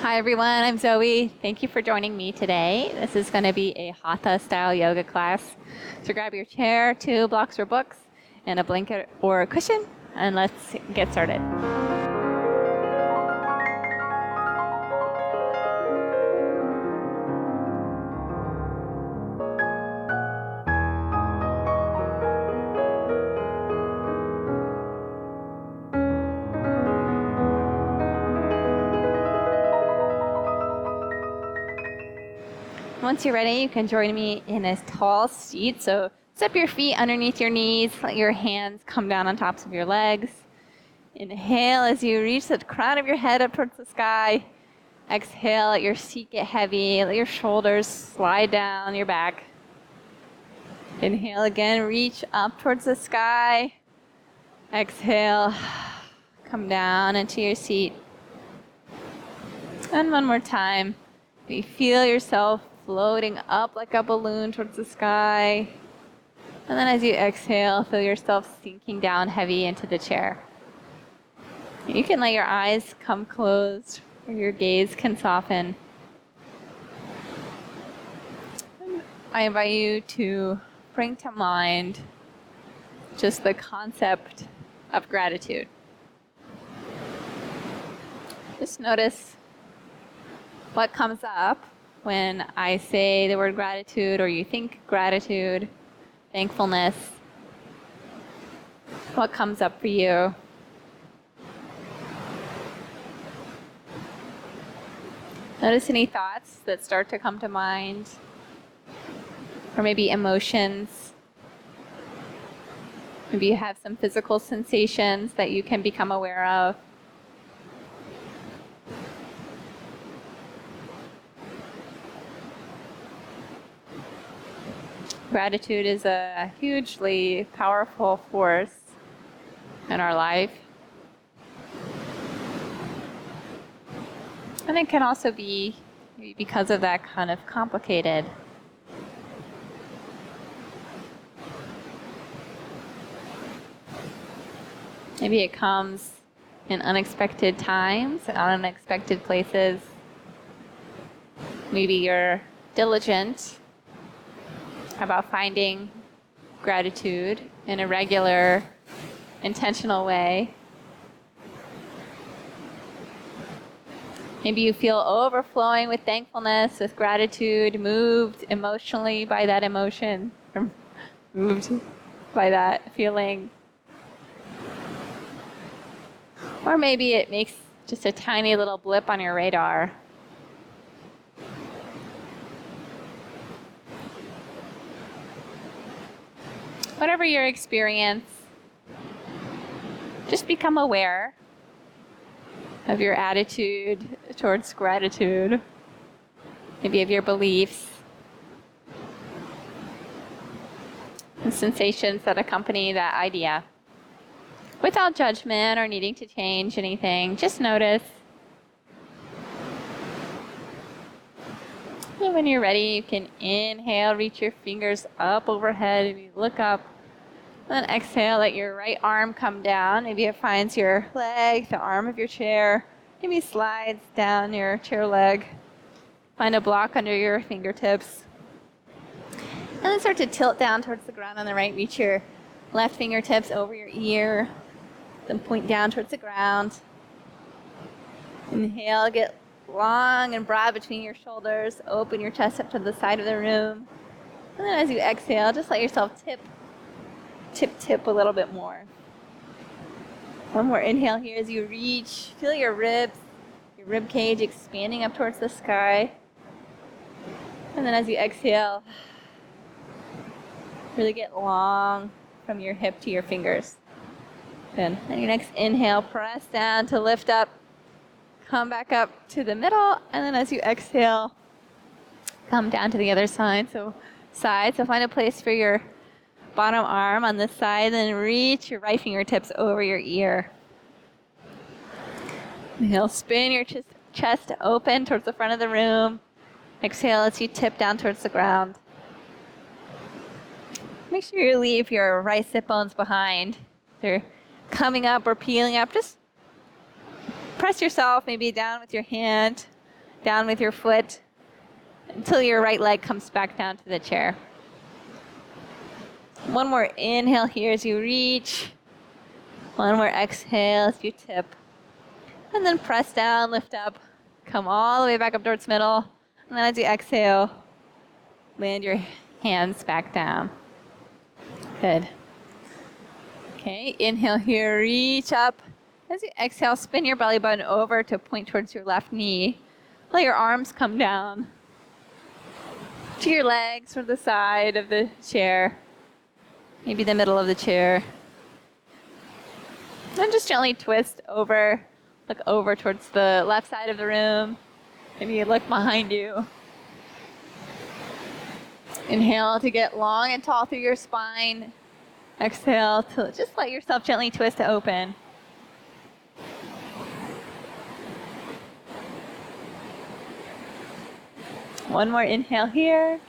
Hi everyone, I'm Zoe. Thank you for joining me today. This is going to be a Hatha style yoga class. So grab your chair, 2 blocks or books, and a blanket or a cushion, and let's get started. Once you're ready, you can join me in a tall seat. So step your feet underneath your knees, let your hands come down on tops of your legs. Inhale as you reach the crown of your head up towards the sky. Exhale, let your seat get heavy, let your shoulders slide down your back. Inhale again, reach up towards the sky. Exhale, come down into your seat. And one more time. You feel yourself floating up like a balloon towards the sky. And then as you exhale, feel yourself sinking down heavy into the chair. You can let your eyes come closed or your gaze can soften. I invite you to bring to mind just the concept of gratitude. Just notice what comes up when I say the word gratitude or you think gratitude, thankfulness. What comes up for you? Notice any thoughts that start to come to mind, or maybe emotions. Maybe you have some physical sensations that you can become aware of. Gratitude is a hugely powerful force in our life. And it can also be, because of that, kind of complicated. Maybe it comes in unexpected times, and unexpected places. Maybe you're diligent about finding gratitude in a regular, intentional way. Maybe you feel overflowing with thankfulness, with gratitude, moved emotionally by that emotion, or moved by that feeling. Or maybe it makes just a tiny little blip on your radar. Whatever your experience, just become aware of your attitude towards gratitude, maybe of your beliefs, and sensations that accompany that idea. Without judgment or needing to change anything, just notice. And when you're ready, you can inhale, reach your fingers up overhead, and you look up. Then exhale, let your right arm come down. Maybe it finds your leg, the arm of your chair. Maybe slides down your chair leg. Find a block under your fingertips. And then start to tilt down towards the ground on the right. Reach your left fingertips over your ear. Then point down towards the ground. Inhale, get long and broad between your shoulders. Open your chest up to the side of the room. And then as you exhale, just let yourself tip a little bit more. One more inhale here as you reach. Feel your ribs, your rib cage expanding up towards the sky. And then as you exhale, really get long from your hip to your fingers. Good. And your next inhale, press down to lift up. Come back up to the middle. And then as you exhale, come down to the other side. So find a place for your bottom arm on this side, then reach your right fingertips over your ear. Inhale, spin your chest open towards the front of the room. Exhale as you tip down towards the ground. Make sure you leave your right sit bones behind. They're coming up or peeling up. Just press yourself maybe down with your hand down with your foot until your right leg comes back down to the chair. One more inhale here as you reach. One more exhale as you tip. And then press down, lift up, come all the way back up towards middle. And then as you exhale, land your hands back down. Good. Okay, inhale here, reach up. As you exhale, spin your belly button over to point towards your left knee. Let your arms come down to your legs or the side of the chair, maybe the middle of the chair. Then just gently twist over, look over towards the left side of the room. Maybe you look behind you. Inhale to get long and tall through your spine. Exhale to just let yourself gently twist to open. One more inhale here.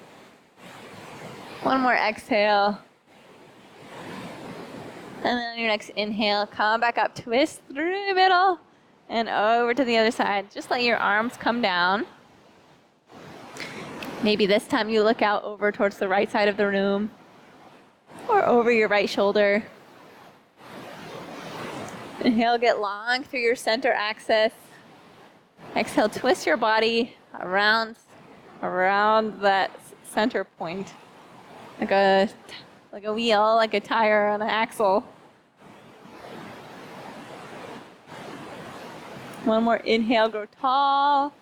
One more exhale. And then on your next inhale, come back up, twist through the middle and over to the other side. Just let your arms come down. Maybe this time you look out over towards the right side of the room or over your right shoulder. Inhale, get long through your center axis. Exhale, twist your body around that center point, like a wheel, like a tire on an axle. One more inhale, grow tall.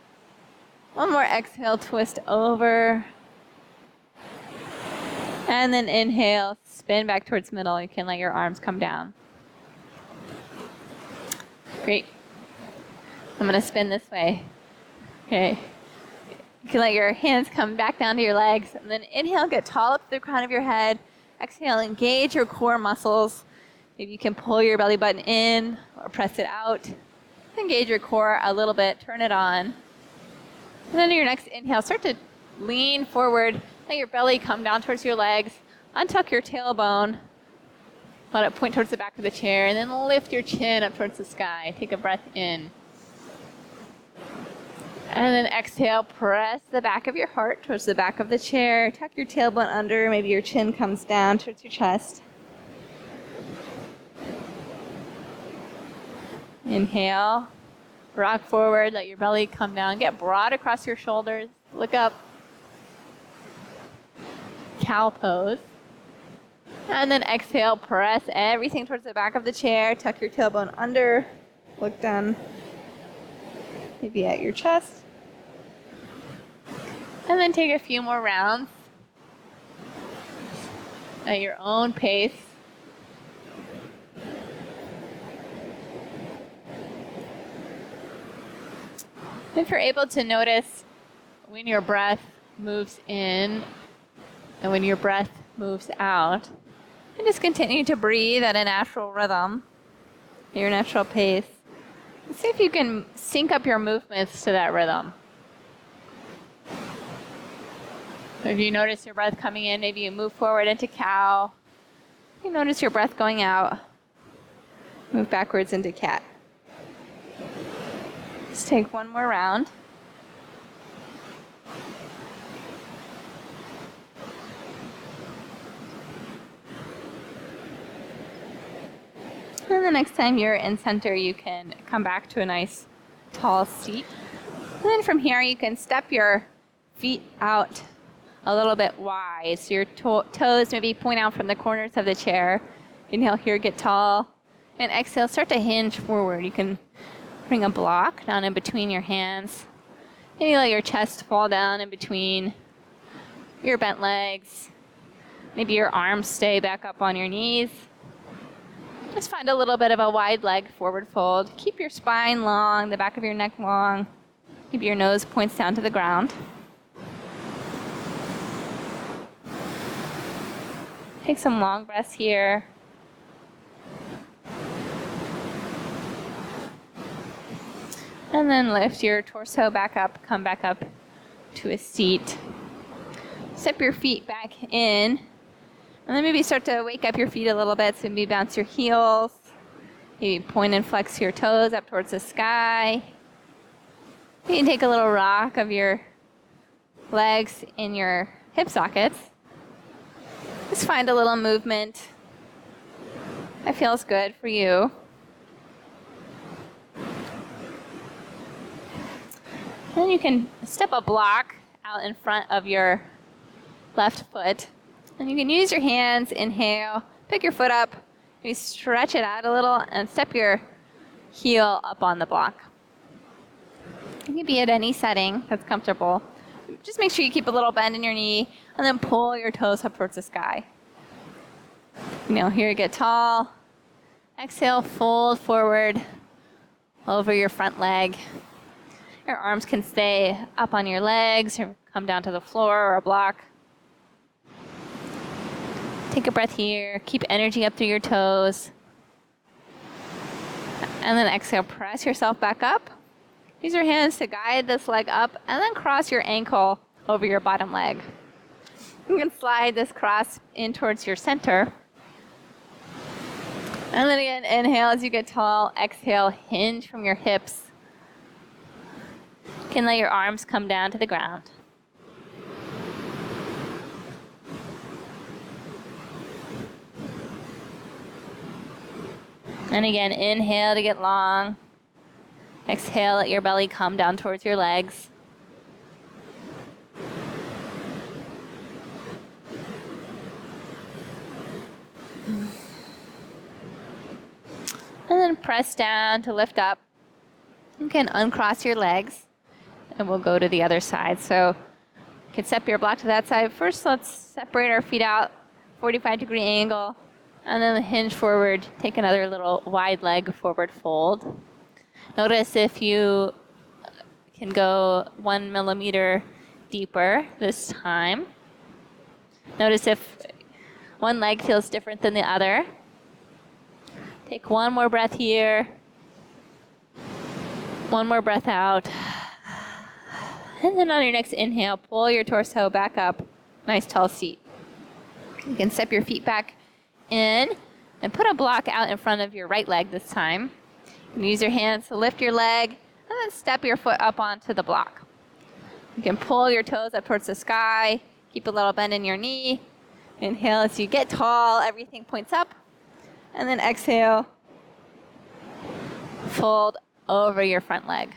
One more exhale, twist over. And then inhale, spin back towards middle. You can let your arms come down. Great. I'm going to spin this way. Okay. You can let your hands come back down to your legs. And then inhale, get tall up to the crown of your head. Exhale, engage your core muscles. Maybe you can pull your belly button in or press it out. Engage your core a little bit. Turn it on. And then your next inhale, start to lean forward. Let your belly come down towards your legs. Untuck your tailbone. Let it point towards the back of the chair. And then lift your chin up towards the sky. Take a breath in. And then exhale, press the back of your heart towards the back of the chair. Tuck your tailbone under. Maybe your chin comes down towards your chest. Inhale. Rock forward. Let your belly come down. Get broad across your shoulders. Look up. Cow pose. And then exhale, press everything towards the back of the chair. Tuck your tailbone under. Look down. Maybe at your chest. And then take a few more rounds at your own pace. If you're able to notice when your breath moves in and when your breath moves out, and just continue to breathe at a natural rhythm, your natural pace. See if you can sync up your movements to that rhythm. So if you notice your breath coming in, maybe you move forward into cow. You notice your breath going out. Move backwards into cat. Let's take one more round. And the next time you're in center, you can come back to a nice tall seat. And then from here, you can step your feet out a little bit wide. So your toes maybe point out from the corners of the chair. Inhale here, get tall. And exhale, start to hinge forward. You can bring a block down in between your hands. Maybe let your chest fall down in between your bent legs. Maybe your arms stay back up on your knees. Just find a little bit of a wide leg forward fold. Keep your spine long, the back of your neck long. Keep your nose points down to the ground. Take some long breaths here. And then lift your torso back up, come back up to a seat. Step your feet back in. And then maybe start to wake up your feet a little bit. So maybe bounce your heels. Maybe point and flex your toes up towards the sky. You can take a little rock of your legs in your hip sockets. Just find a little movement that feels good for you. Then you can step a block out in front of your left foot. And you can use your hands, inhale, pick your foot up, maybe stretch it out a little, and step your heel up on the block. You can be at any setting that's comfortable. Just make sure you keep a little bend in your knee, and then pull your toes up towards the sky. Here you get tall. Exhale, fold forward over your front leg. Your arms can stay up on your legs or come down to the floor or a block. Take a breath here. Keep energy up through your toes. And then exhale, press yourself back up. Use your hands to guide this leg up, and then cross your ankle over your bottom leg. You can slide this cross in towards your center. And then again, inhale as you get tall. Exhale, hinge from your hips. You can let your arms come down to the ground. And again, inhale to get long. Exhale, let your belly come down towards your legs. And then press down to lift up. You can uncross your legs, and we'll go to the other side. So you can step your block to that side. First, let's separate our feet out, 45-degree angle, and then hinge forward. Take another little wide leg forward fold. Notice if you can go 1 millimeter deeper this time. Notice if one leg feels different than the other. Take one more breath here. One more breath out. And then on your next inhale, pull your torso back up. Nice tall seat. You can step your feet back in and put a block out in front of your right leg this time. You can use your hands to lift your leg and then step your foot up onto the block. You can pull your toes up towards the sky. Keep a little bend in your knee. Inhale as you get tall, everything points up. And then exhale, fold over your front leg.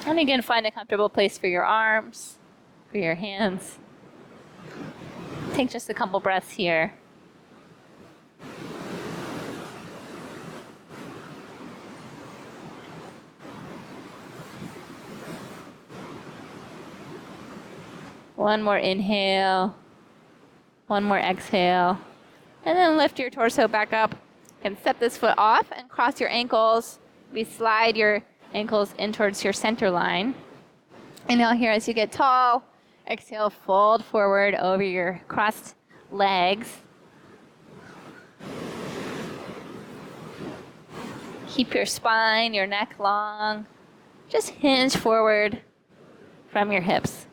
And again, find a comfortable place for your arms, for your hands. Take just a couple breaths here. One more inhale, one more exhale, and then lift your torso back up. You can step this foot off and cross your ankles. We slide your ankles in towards your center line. Inhale here as you get tall. Exhale, fold forward over your crossed legs. Keep your spine, your neck long. Just hinge forward from your hips.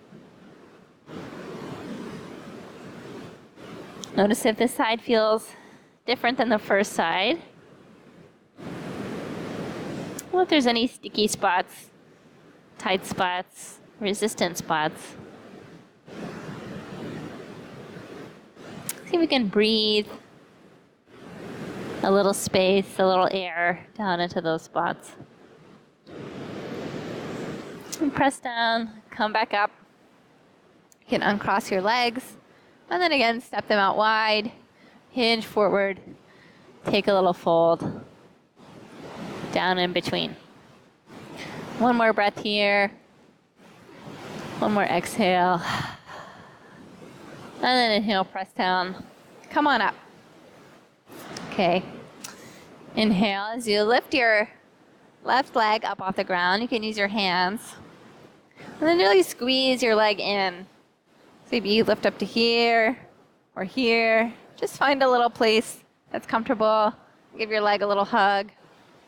Notice if this side feels different than the first side. Well, if there's any sticky spots, tight spots, resistant spots. See if we can breathe a little space, a little air down into those spots. And press down, come back up. You can uncross your legs. And then again, step them out wide, hinge forward, take a little fold, down in between. One more breath here, one more exhale, and then inhale, press down, come on up. Okay, inhale as you lift your left leg up off the ground. You can use your hands, and then really squeeze your leg in. Maybe you lift up to here or here. Just find a little place that's comfortable. Give your leg a little hug.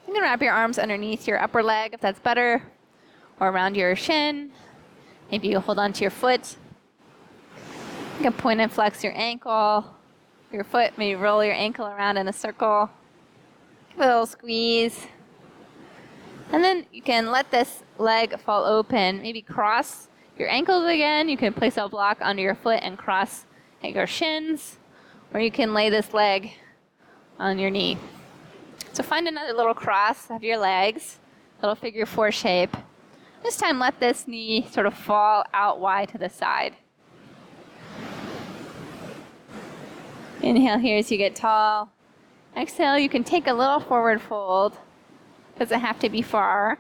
You can wrap your arms underneath your upper leg if that's better, or around your shin. Maybe you hold onto your foot. You can point and flex your ankle, your foot. Maybe roll your ankle around in a circle. Give it a little squeeze. And then you can let this leg fall open. Maybe cross your ankles again. You can place a block under your foot and cross at your shins. Or you can lay this leg on your knee. So find another little cross of your legs, little figure 4 shape. This time let this knee sort of fall out wide to the side. Inhale here as you get tall. Exhale, you can take a little forward fold. Doesn't have to be far.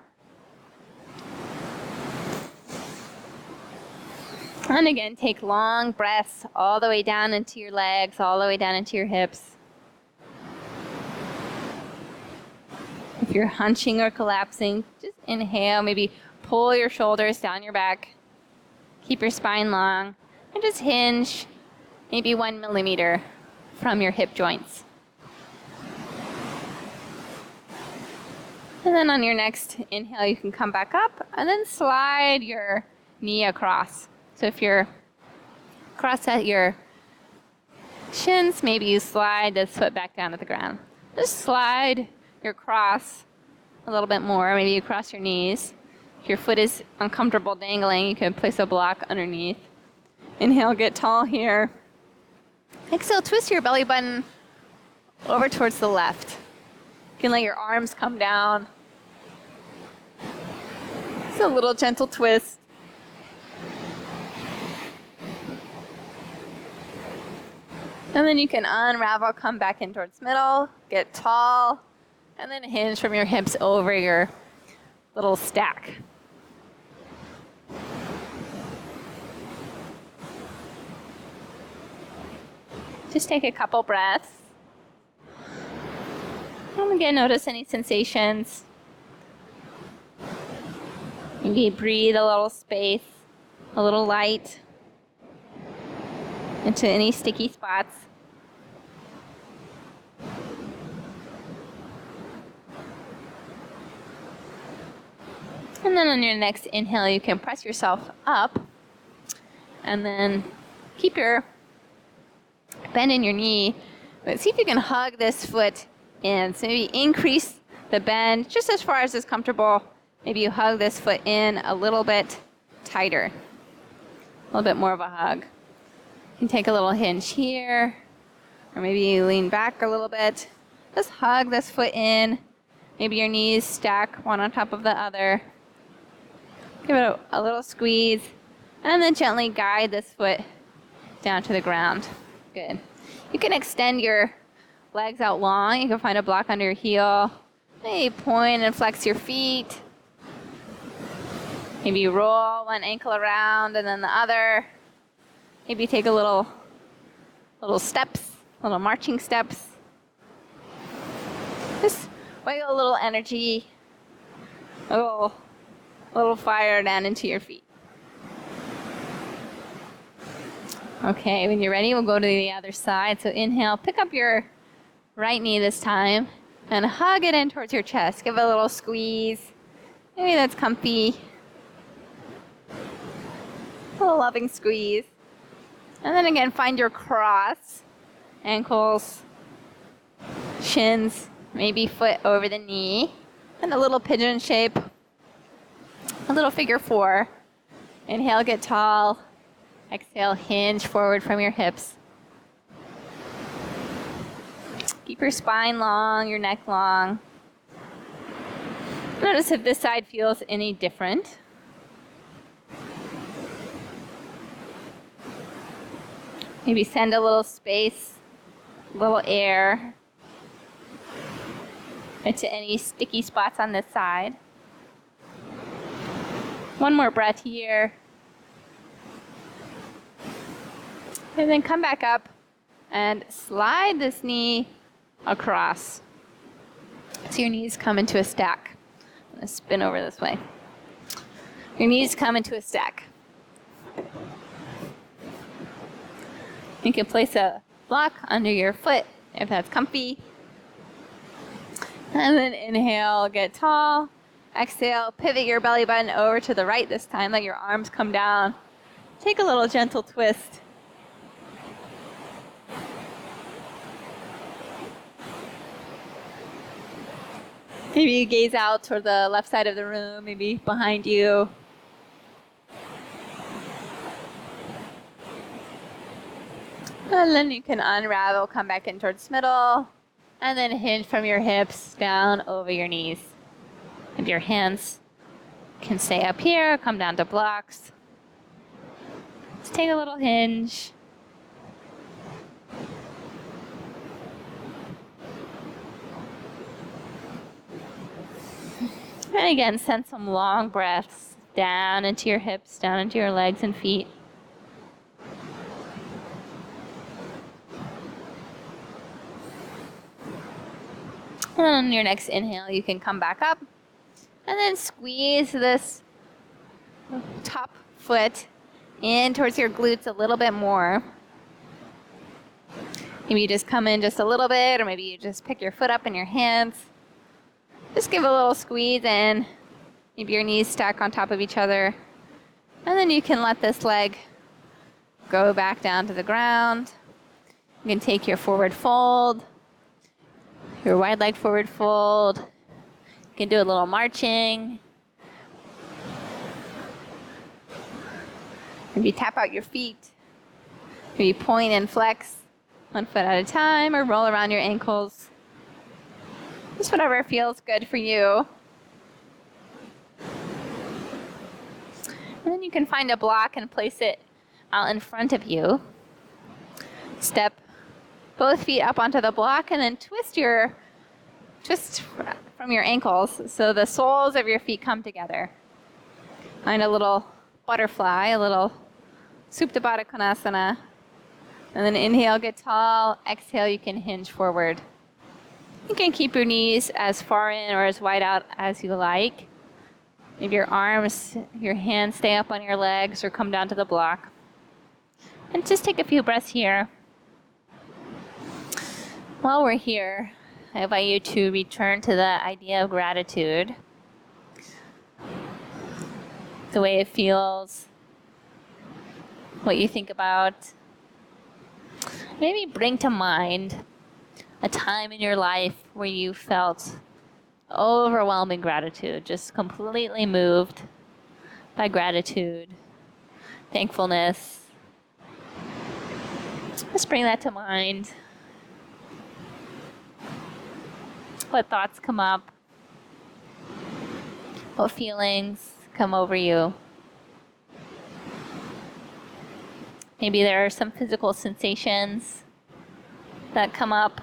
And again, take long breaths all the way down into your legs, all the way down into your hips. If you're hunching or collapsing, just inhale, maybe pull your shoulders down your back. Keep your spine long, and just hinge maybe 1 millimeter from your hip joints. And then on your next inhale, you can come back up and then slide your knee across. So if you're cross at your shins, maybe you slide this foot back down to the ground. Just slide your cross a little bit more. Maybe you cross your knees. If your foot is uncomfortable dangling, you can place a block underneath. Inhale, get tall here. Exhale, twist your belly button over towards the left. You can let your arms come down. It's a little gentle twist. And then you can unravel, come back in towards middle, get tall, and then hinge from your hips over your little stack. Just take a couple breaths. And again, notice any sensations. Maybe breathe a little space, a little light into any sticky spots. And then on your next inhale, you can press yourself up and then keep your bend in your knee, but see if you can hug this foot in. So maybe increase the bend just as far as is comfortable. Maybe you hug this foot in a little bit tighter, a little bit more of a hug. You can take a little hinge here, or maybe you lean back a little bit. Just hug this foot in. Maybe your knees stack one on top of the other. Give it a little squeeze, and then gently guide this foot down to the ground. Good. You can extend your legs out long. You can find a block under your heel. Maybe point and flex your feet. Maybe you roll one ankle around and then the other. Maybe take a little steps, little marching steps. Just wiggle a little energy, a little fire down into your feet. Okay, when you're ready, we'll go to the other side. So inhale, pick up your right knee this time and hug it in towards your chest. Give it a little squeeze. Maybe that's comfy. A little loving squeeze. And then again, find your cross. Ankles, shins, maybe foot over the knee. And a little pigeon shape. A little figure 4. Inhale, get tall. Exhale, hinge forward from your hips. Keep your spine long, your neck long. Notice if this side feels any different. Maybe send a little space, a little air into any sticky spots on this side. One more breath here. And then come back up and slide this knee across. So your knees come into a stack. I'm going to spin over this way. Your knees come into a stack. You can place a block under your foot if that's comfy. And then inhale, get tall. Exhale, pivot your belly button over to the right this time. Let your arms come down. Take a little gentle twist. Maybe you gaze out toward the left side of the room, maybe behind you. And then you can unravel, come back in towards middle, and then hinge from your hips down over your knees. And your hands can stay up here, come down to blocks. Just take a little hinge. And again, send some long breaths down into your hips, down into your legs and feet. And on your next inhale, you can come back up and then squeeze this top foot in towards your glutes a little bit more. Maybe you just come in just a little bit, or maybe you just pick your foot up in your hands. Just give a little squeeze in. Maybe your knees stack on top of each other. And then you can let this leg go back down to the ground. You can take your forward fold, your wide leg forward fold. You can do a little marching. Maybe tap out your feet. Maybe point and flex one foot at a time, or roll around your ankles. Just whatever feels good for you. And then you can find a block and place it out in front of you. Step both feet up onto the block and then twist from your ankles so the soles of your feet come together. Find a little butterfly, a little Supta Baddha Konasana. And then inhale, get tall. Exhale, you can hinge forward. You can keep your knees as far in or as wide out as you like. Maybe your arms, your hands stay up on your legs or come down to the block. And just take a few breaths here. While we're here, I invite you to return to the idea of gratitude. The way it feels, what you think about. Maybe bring to mind a time in your life where you felt overwhelming gratitude, just completely moved by gratitude, thankfulness. Just bring that to mind. What thoughts come up? What feelings come over you? Maybe there are some physical sensations that come up.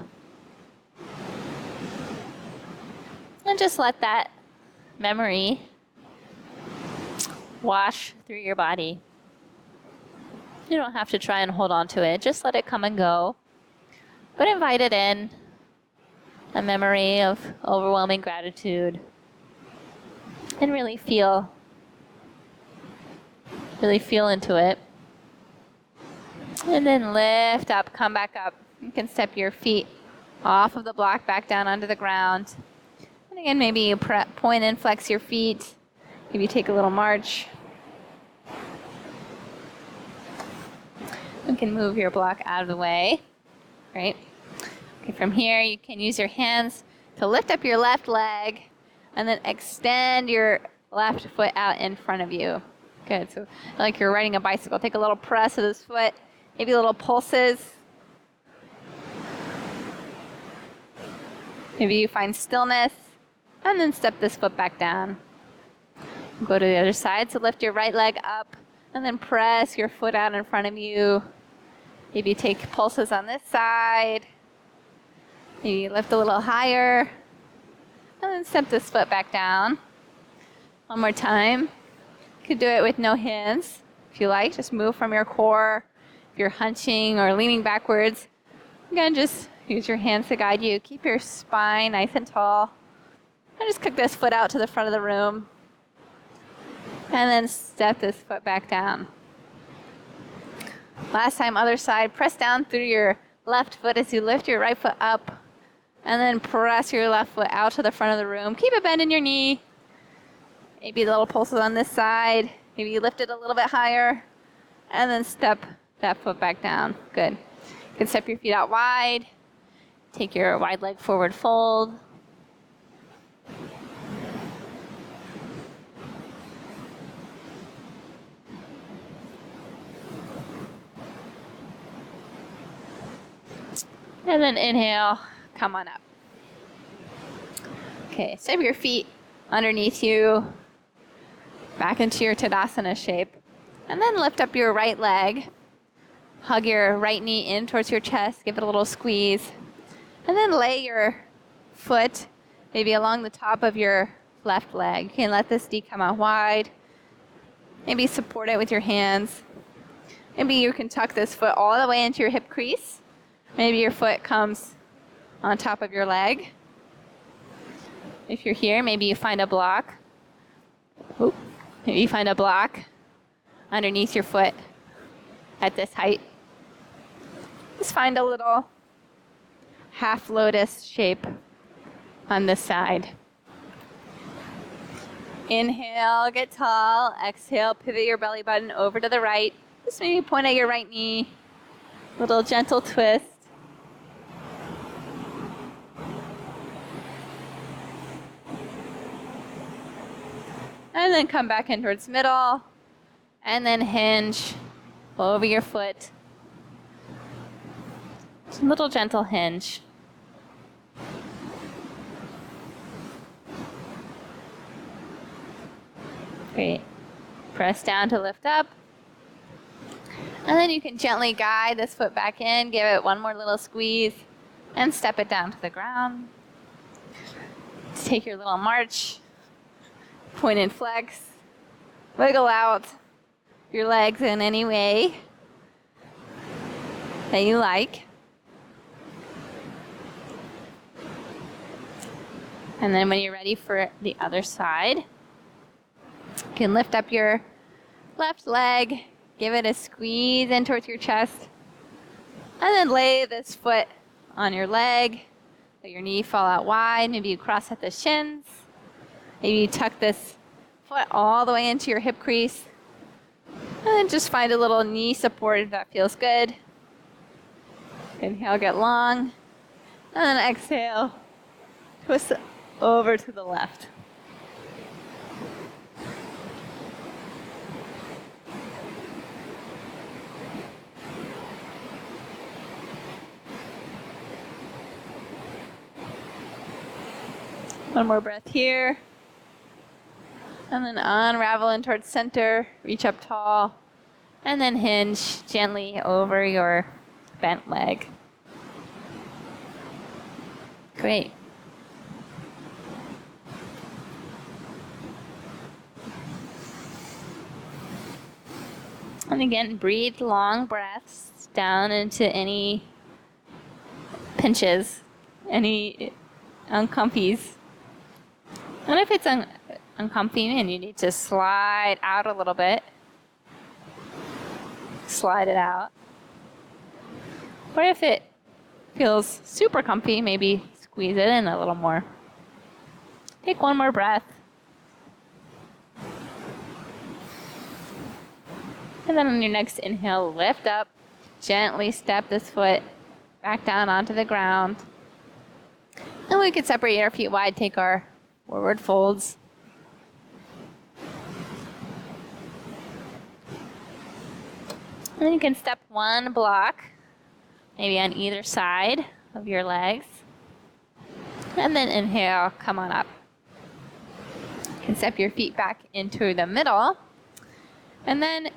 And just let that memory wash through your body. You don't have to try and hold on to it. Just let it come and go. But invite it in. A memory of overwhelming gratitude. And really feel into it. And then lift up, come back up. You can step your feet off of the block, back down onto the ground. And again, maybe you point and flex your feet. Maybe you take a little march. You can move your block out of the way, right? Okay, from here, you can use your hands to lift up your left leg and then extend your left foot out in front of you. Good, so like you're riding a bicycle. Take a little press of this foot, maybe little pulses. Maybe you find stillness, and then step this foot back down. Go to the other side, so lift your right leg up, and then press your foot out in front of you. Maybe take pulses on this side. Maybe lift a little higher, and then step this foot back down. One more time. You could do it with no hands, if you like. Just move from your core. If you're hunching or leaning backwards, again, just use your hands to guide you. Keep your spine nice and tall. And just kick this foot out to the front of the room. And then step this foot back down. Last time, other side. Press down through your left foot as you lift your right foot up. And then press your left foot out to the front of the room. Keep a bend in your knee. Maybe the little pulses on this side. Maybe you lift it a little bit higher. And then step that foot back down. Good. You can step your feet out wide. Take your wide leg forward fold. And then inhale, come on up. Okay, step your feet underneath you, back into your Tadasana shape. And then lift up your right leg. Hug your right knee in towards your chest, give it a little squeeze. And then lay your foot maybe along the top of your left leg. You can let this knee come out wide. Maybe support it with your hands. Maybe you can tuck this foot all the way into your hip crease. Maybe your foot comes on top of your leg. If you're here, maybe you find a block. Ooh. Maybe you find a block underneath your foot at this height. Just find a little half lotus shape on this side. Inhale, get tall. Exhale, pivot your belly button over to the right. Just maybe point at your right knee. Little gentle twist. And then come back in towards middle. And then hinge over your foot. Just a little gentle hinge. Great. Press down to lift up. And then you can gently guide this foot back in, give it one more little squeeze, and step it down to the ground. Just take your little march, point and flex, wiggle out your legs in any way that you like. And then when you're ready for the other side, you can lift up your left leg, give it a squeeze in towards your chest, and then lay this foot on your leg. Let your knee fall out wide. Maybe you cross at the shins. Maybe you tuck this foot all the way into your hip crease. And then just find a little knee support if that feels good. Inhale, get long. And then exhale, twist over to the left. One more breath here. And then unravel in towards center, reach up tall, and then hinge gently over your bent leg. Great. And again, breathe long breaths down into any pinches, any uncomfies. And if it's uncomfy and you need to slide out a little bit, slide it out. Or if it feels super comfy, maybe squeeze it in a little more. Take one more breath. And then on your next inhale, lift up. Gently step this foot back down onto the ground. And we can separate our feet wide, take our forward folds. And then you can step one block, maybe on either side of your legs. And then inhale, come on up. You can step your feet back into the middle. And then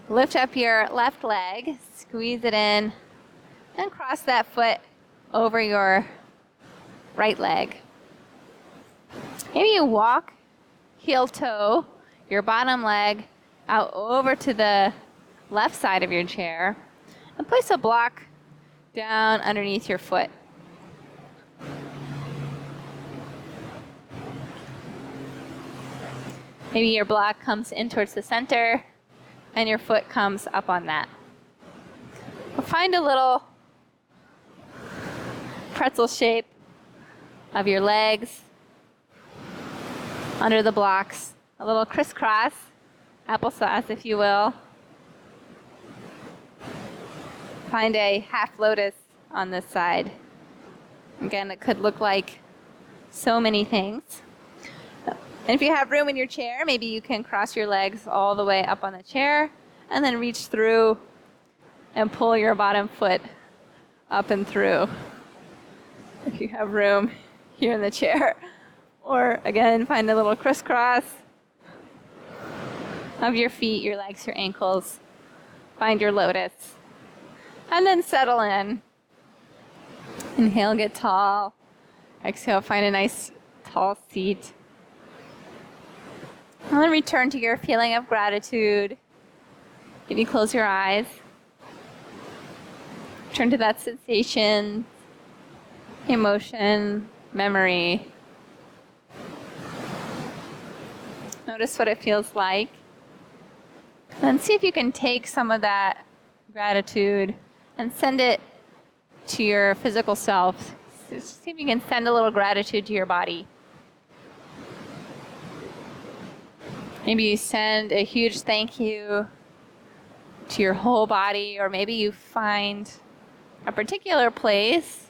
lift up your left leg, squeeze it in, and cross that foot over your right leg. Maybe you walk heel toe, your bottom leg out over to the left side of your chair and place a block down underneath your foot. Maybe your block comes in towards the center and your foot comes up on that. Find a little pretzel shape of your legs under the blocks, a little crisscross, applesauce if you will. Find a half lotus on this side. Again, it could look like so many things. And if you have room in your chair, maybe you can cross your legs all the way up on the chair and then reach through and pull your bottom foot up and through, if you have room here in the chair. Or again, find a little crisscross of your feet, your legs, your ankles. Find your lotus. And then settle in. Inhale, get tall. Exhale, find a nice tall seat. And then return to your feeling of gratitude. Maybe close your eyes. Turn to that sensation, emotion, memory. Notice what it feels like. And see if you can take some of that gratitude and send it to your physical self. See if you can send a little gratitude to your body. Maybe you send a huge thank you to your whole body, or maybe you find a particular place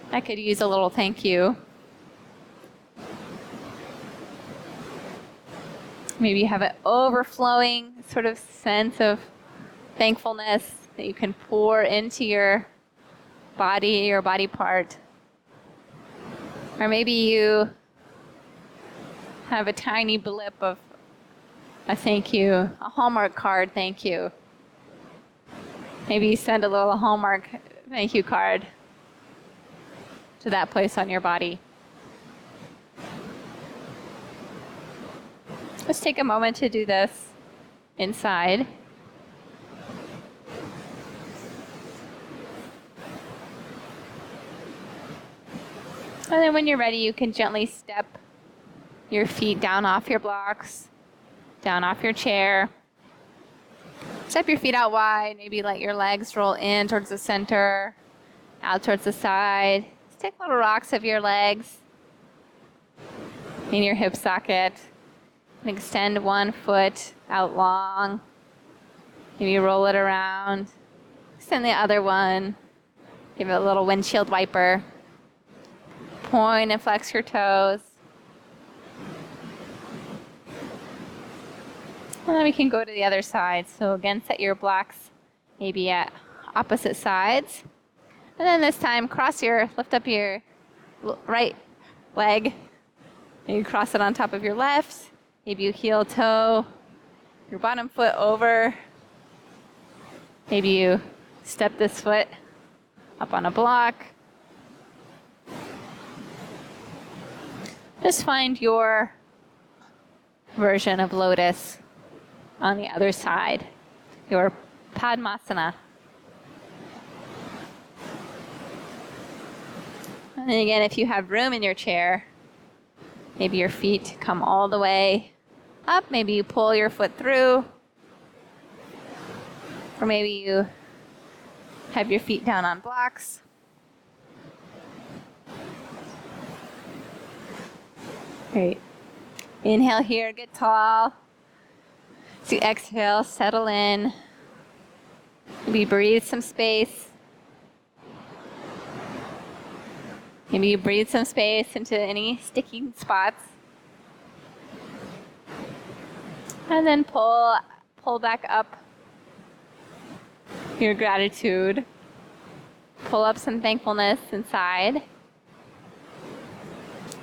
that could use a little thank you. Maybe you have an overflowing sort of sense of thankfulness that you can pour into your body, your body part. Or maybe you have a tiny blip of a thank you, a Hallmark card thank you. Maybe you send a little Hallmark thank you card to that place on your body. Let's take a moment to do this inside. And then when you're ready, you can gently step your feet down off your blocks, down off your chair. Step your feet out wide. Maybe let your legs roll in towards the center, out towards the side. Just take little rocks of your legs in your hip socket. And extend one foot out long. Maybe roll it around. Extend the other one. Give it a little windshield wiper. Point and flex your toes. And then we can go to the other side. So again, set your blocks maybe at opposite sides. And then this time, lift up your right leg. Maybe cross it on top of your left. Maybe you heel toe your bottom foot over. Maybe you step this foot up on a block. Just find your version of lotus on the other side, your Padmasana. And then again, if you have room in your chair, maybe your feet come all the way up. Maybe you pull your foot through. Or maybe you have your feet down on blocks. Great. Inhale here, get tall. So exhale, settle in. Maybe breathe some space. Maybe you breathe some space into any sticking spots. And then pull back up your gratitude. Pull up some thankfulness inside.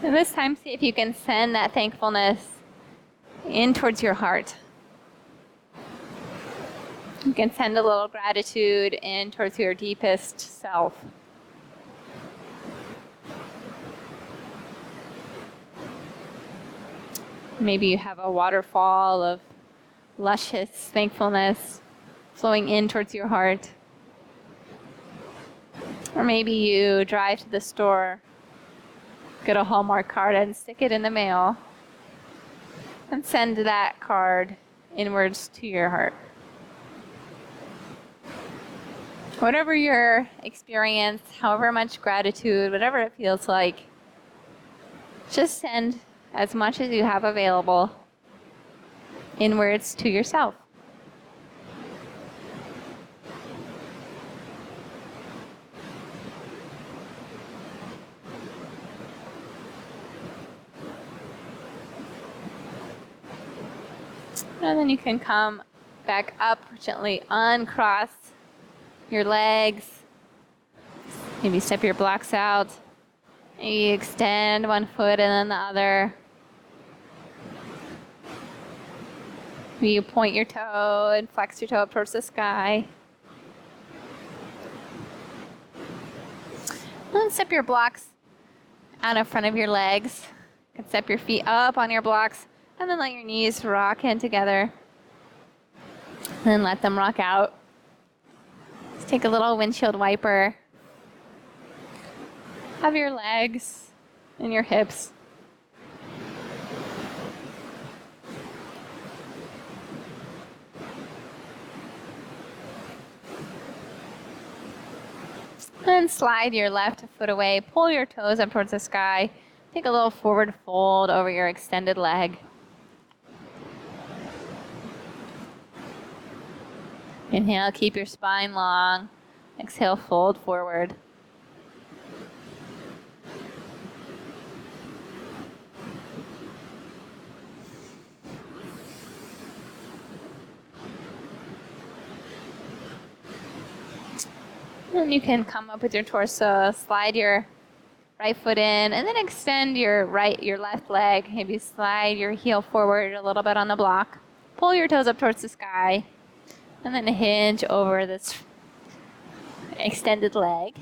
And this time, see if you can send that thankfulness in towards your heart. You can send a little gratitude in towards your deepest self. Maybe you have a waterfall of luscious thankfulness flowing in towards your heart. Or maybe you drive to the store, get a Hallmark card and stick it in the mail, and send that card inwards to your heart. Whatever your experience, however much gratitude, whatever it feels like, just send as much as you have available inwards to yourself. And then you can come back up, gently uncross your legs, Maybe step your blocks out. Maybe extend one foot and then the other. Maybe you point your toe and flex your toe up towards the sky. And then step your blocks out in front of your legs. You can step your feet up on your blocks and then let your knees rock in together. And then let them rock out. Just take a little windshield wiper of your legs and your hips. And slide your left foot away. Pull your toes up towards the sky. Take a little forward fold over your extended leg. Inhale, keep your spine long. Exhale, fold forward. And you can come up with your torso, slide your right foot in, and then extend your left leg. Maybe slide your heel forward a little bit on the block. Pull your toes up towards the sky, and then hinge over this extended leg.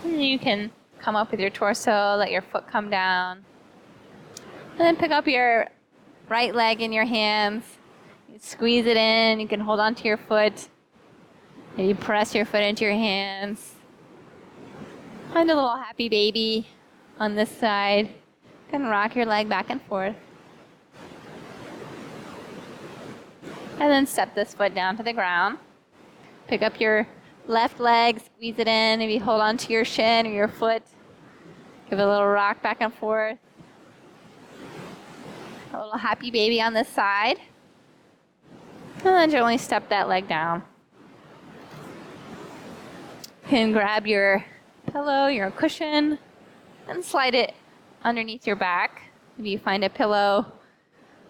And you can come up with your torso, let your foot come down. And then pick up your right leg in your hands. You squeeze it in. You can hold on to your foot. Maybe press your foot into your hands. Find a little happy baby on this side. You can rock your leg back and forth. And then step this foot down to the ground. Pick up your left leg, squeeze it in, maybe hold on to your shin or your foot. Give it a little rock back and forth. A little happy baby on this side. And then gently step that leg down. You can grab your pillow, your cushion, and slide it underneath your back. Maybe you find a pillow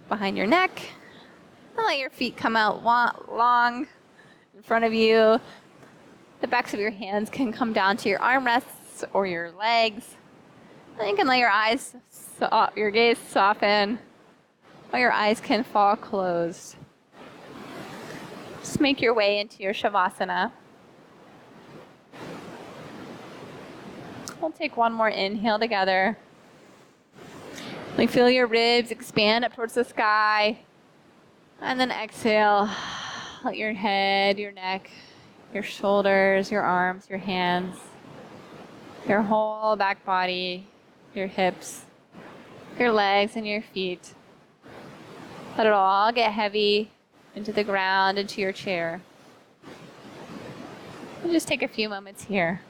behind your neck. And let your feet come out long in front of you. The backs of your hands can come down to your armrests or your legs. And you can let your gaze soften, or your eyes can fall closed. Just make your way into your Shavasana. We'll take one more inhale together. Like feel your ribs expand up towards the sky. And then exhale. Let your head, your neck, your shoulders, your arms, your hands, your whole back body, your hips, your legs, and your feet. Let it all get heavy into the ground, into your chair. And just take a few moments here.